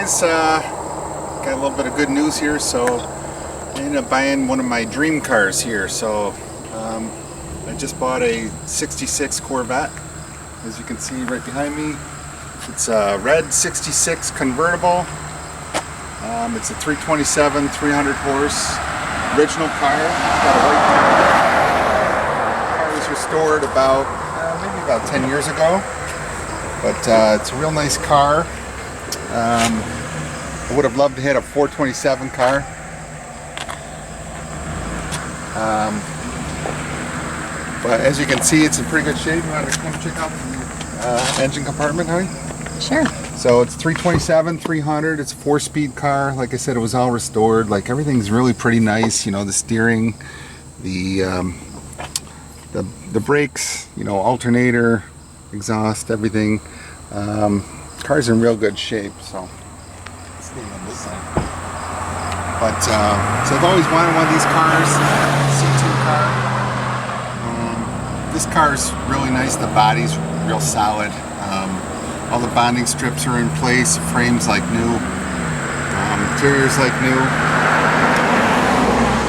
guys, got a little bit of good news here. So I ended up buying one of my dream cars here. So I just bought a 66 Corvette, as you can see right behind me. It's a red 66 convertible. It's a 327 300 horse original car. It's got a white car. The car was restored maybe about 10 years ago, but it's a real nice car. I would have loved to hit a 427 car. But as you can see, it's in pretty good shape. You want to come check out the engine compartment, honey? Sure. So it's 327 300. It's a 4-speed car. Like I said, it was all restored. Like, everything's really pretty nice. You know, the steering, the brakes, you know, alternator, exhaust, everything. Car's in real good shape. So let's stay on this side. But so I've always wanted one of these cars, C2 car. This car is really nice. The body's real solid. All the bonding strips are in place. The frame's like new. Interior's like new.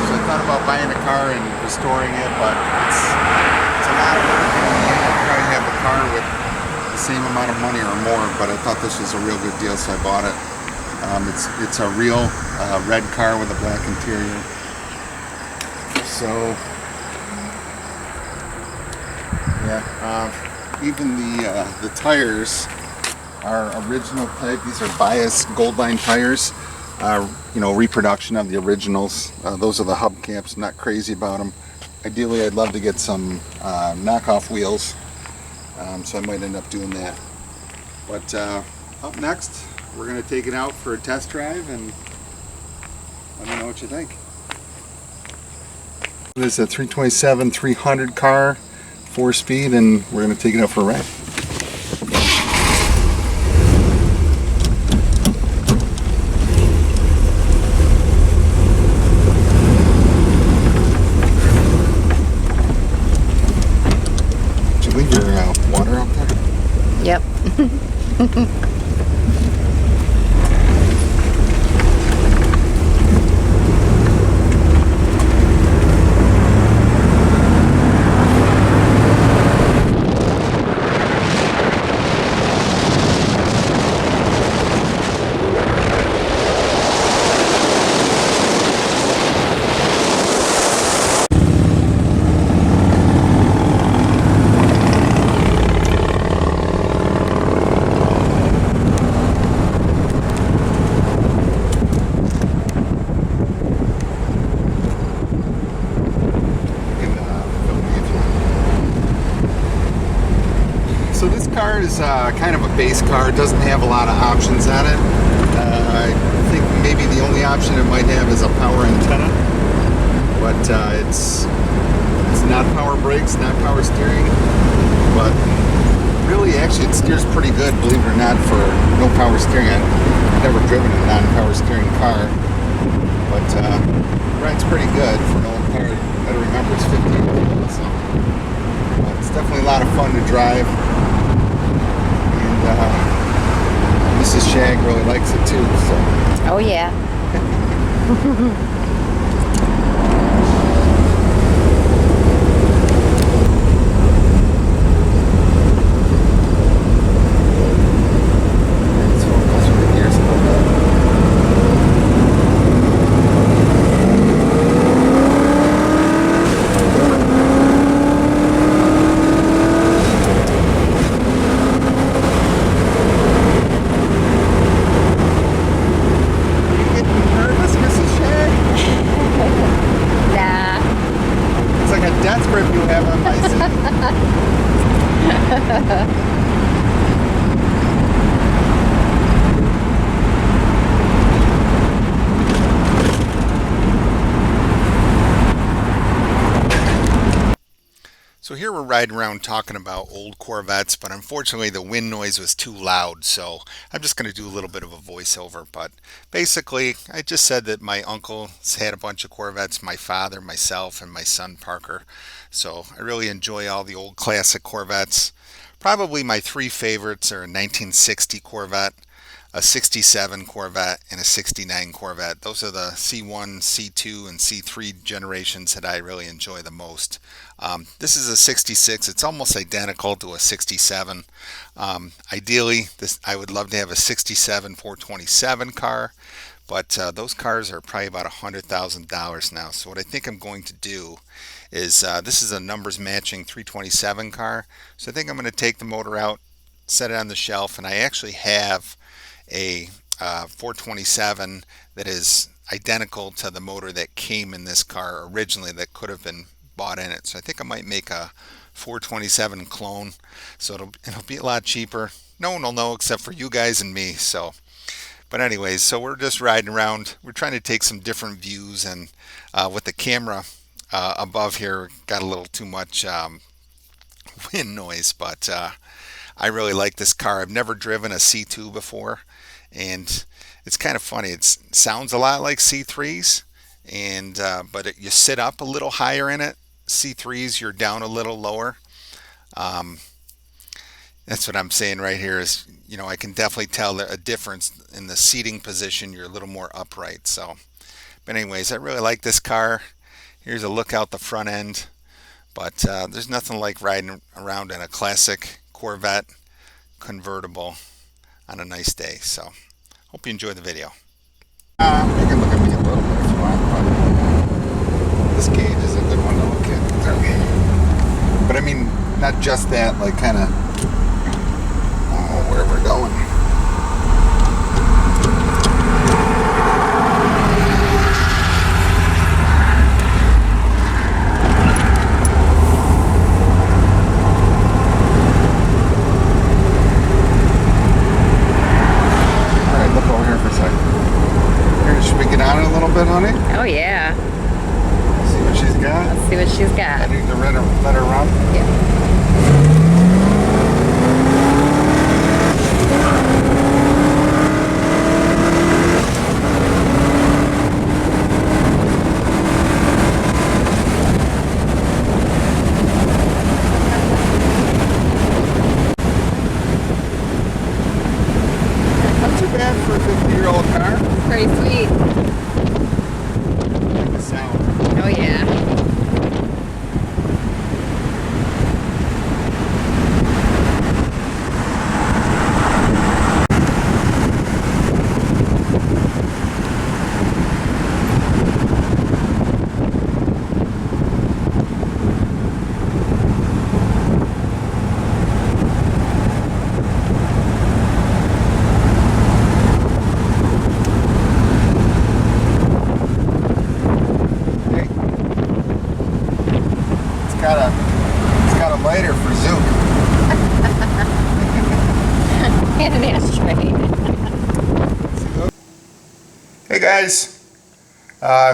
So I thought about buying a car and restoring it, but it's a lot of work. I'd probably have a car with the same amount of money or more, but I thought this was a real good deal, so I bought it. It's a real red car with a black interior. So yeah, even the tires are original type. These are bias gold line tires. You know, reproduction of the originals. Those are the hubcaps. Not crazy about them. Ideally, I'd love to get some knockoff wheels. So I might end up doing that. But up next, we're going to take it out for a test drive and let me know what you think. This is a 327 300 car, 4-speed, and we're going to take it out for a ride. Did you leave your water out there? Yep. So this car is kind of a base car. It doesn't have a lot of options on it. I think maybe the only option it might have is a power antenna, but it's not power brakes, not power steering. But really, actually, it steers pretty good, believe it or not, for no power steering. I've never driven a non-power steering car, but rides pretty good for an old car. I remember it's 15 years old, so it's definitely a lot of fun to drive. Mrs. Shag really likes it too, so. Oh yeah. Death grip you have on bicycle. So here we're riding around talking about old Corvettes, but unfortunately the wind noise was too loud, so I'm just going to do a little bit of a voiceover. But basically, I just said that my uncle's had a bunch of Corvettes, my father, myself, and my son Parker. So I really enjoy all the old classic Corvettes. Probably my three favorites are a 1960 Corvette, a 67 Corvette and a 69 Corvette. Those are the C1, C2, and C3 generations that I really enjoy the most. This is a 66. It's almost identical to a 67. Ideally, I would love to have a 67 427 car, but those cars are probably about $100,000 now. So what I think I'm going to do is, this is a numbers matching 327 car. So I think I'm going to take the motor out, set it on the shelf, and I actually have a 427 that is identical to the motor that came in this car originally that could have been bought in it. So I think I might make a 427 clone, so it'll be a lot cheaper. No one will know except for you guys and me. So, but anyways, so we're just riding around. We're trying to take some different views, and with the camera above here, got a little too much wind noise, but I really like this car. I've never driven a C2 before, and it's kind of funny. It sounds a lot like C3s, and but you sit up a little higher in it. C3s, you're down a little lower. That's what I'm saying right here is, you know, I can definitely tell a difference in the seating position. You're a little more upright. So, but anyways, I really like this car. Here's a look out the front end, but there's nothing like riding around in a classic Corvette convertible on a nice day. So hope you enjoy the video. You can look at me a little bit if you want, but this gauge is a good one to look at. But I mean, not just that, like kind of where we're going. Honey? Oh yeah. See what she's got? Let's see what she's got. I need to let her run? Yeah. Not too bad for a 50-year-old car. Pretty sweet. Oh yeah. It's got a lighter for Zoom. And an ashtray. Hey guys,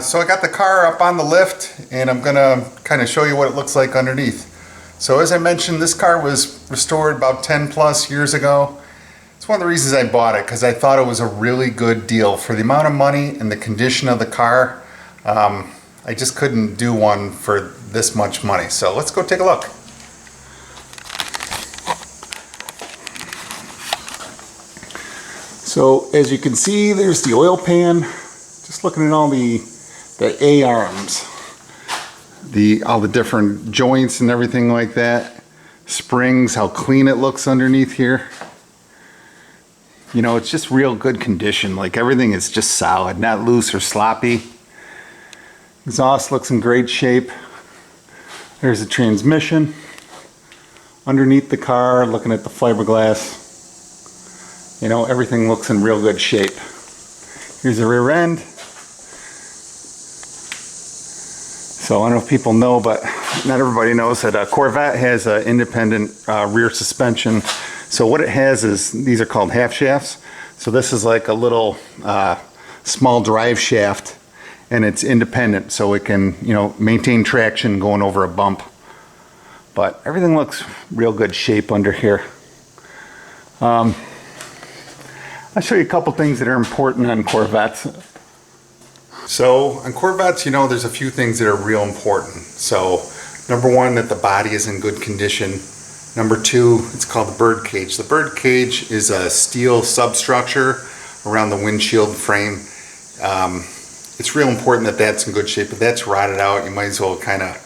so I got the car up on the lift, and I'm gonna kind of show you what it looks like underneath. So as I mentioned, this car was restored about 10 plus years ago. It's one of the reasons I bought it, because I thought it was a really good deal for the amount of money and the condition of the car. I just couldn't do one for this much money. So let's go take a look. So as you can see, there's the oil pan. Just looking at all the A-arms, all the different joints and everything like that. Springs, how clean it looks underneath here. You know, it's just real good condition. Like everything is just solid, not loose or sloppy. Exhaust looks in great shape. There's a transmission underneath the car, looking at the fiberglass. You know, everything looks in real good shape. Here's the rear end. So I don't know if people know, but not everybody knows that a Corvette has an independent rear suspension. So what it has is, these are called half shafts. So this is like a little small drive shaft, and it's independent, so it can, you know, maintain traction going over a bump. But everything looks real good shape under here. I'll show you a couple things that are important on Corvettes. So on Corvettes, you know, there's a few things that are real important. So number one, that the body is in good condition. Number two, it's called the bird cage. The bird cage is a steel substructure around the windshield frame. It's real important that that's in good shape, but that's rotted out. You might as well kind of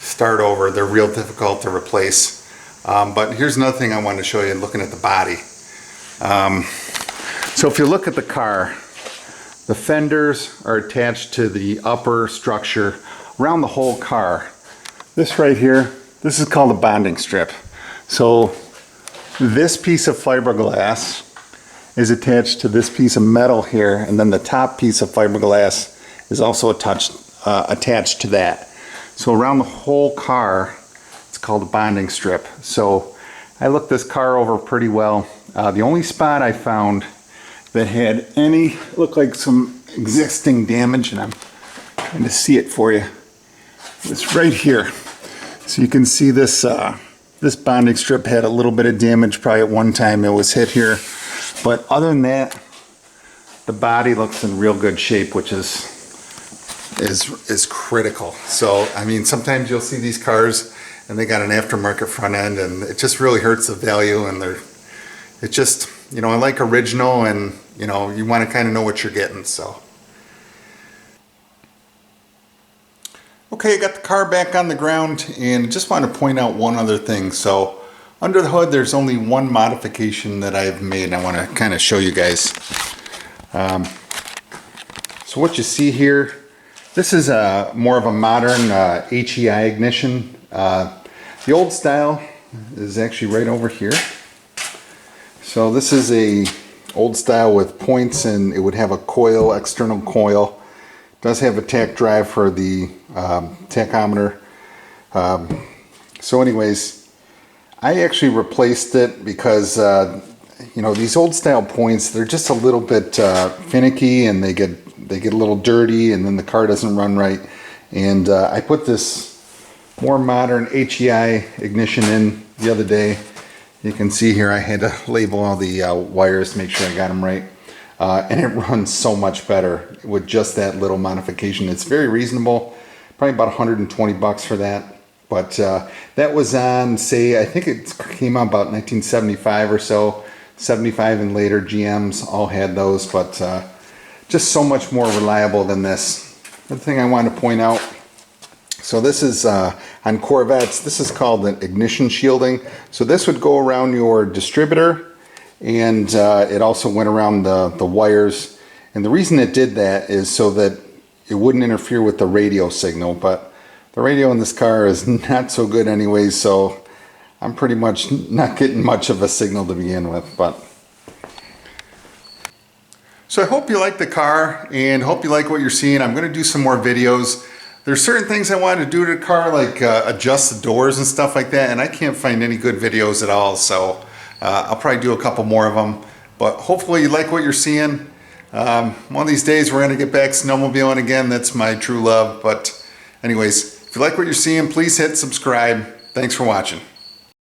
start over. They're real difficult to replace. But here's another thing I wanted to show you looking at the body. So if you look at the car, the fenders are attached to the upper structure around the whole car. This right here, this is called a bonding strip. So this piece of fiberglass is attached to this piece of metal here, and then the top piece of fiberglass is also attached to that. So around the whole car, it's called a bonding strip. So I looked this car over pretty well. The only spot I found that had any, looked like some existing damage, and I'm trying to see it for you, it's right here. So you can see this, this bonding strip had a little bit of damage. Probably at one time it was hit here. But other than that, the body looks in real good shape, which is critical. So, I mean, sometimes you'll see these cars and they got an aftermarket front end, and it just really hurts the value, and it just, you know, I like original, and, you know, you want to kind of know what you're getting, so. Okay, I got the car back on the ground, and just want to point out one other thing. So, under the hood, there's only one modification that I've made, and I want to kind of show you guys. So what you see here, this is more of a modern HEI ignition. The old style is actually right over here. So this is a old style with points, and it would have a coil, external coil. It does have a tach drive for the tachometer. So anyways, I actually replaced it because, you know, these old style points, they're just a little bit finicky, and they get a little dirty, and then the car doesn't run right. And I put this more modern HEI ignition in the other day. You can see here I had to label all the wires to make sure I got them right. And it runs so much better with just that little modification. It's very reasonable, probably about 120 bucks for that. But that was on, say, I think it came out about 1975 or so. 75 and later GMs all had those, but just so much more reliable than this. Another thing I wanted to point out, so this is on Corvettes, this is called an ignition shielding. So this would go around your distributor, and it also went around the wires. And the reason it did that is so that it wouldn't interfere with the radio signal, but the radio in this car is not so good anyways, so I'm pretty much not getting much of a signal to begin with. So I hope you like the car, and hope you like what you're seeing. I'm going to do some more videos. There's certain things I wanted to do to the car, like adjust the doors and stuff like that, and I can't find any good videos at all, so I'll probably do a couple more of them. But hopefully you like what you're seeing. One of these days we're going to get back snowmobiling again. That's my true love. But anyways, if you like what you're seeing, please hit subscribe. Thanks for watching.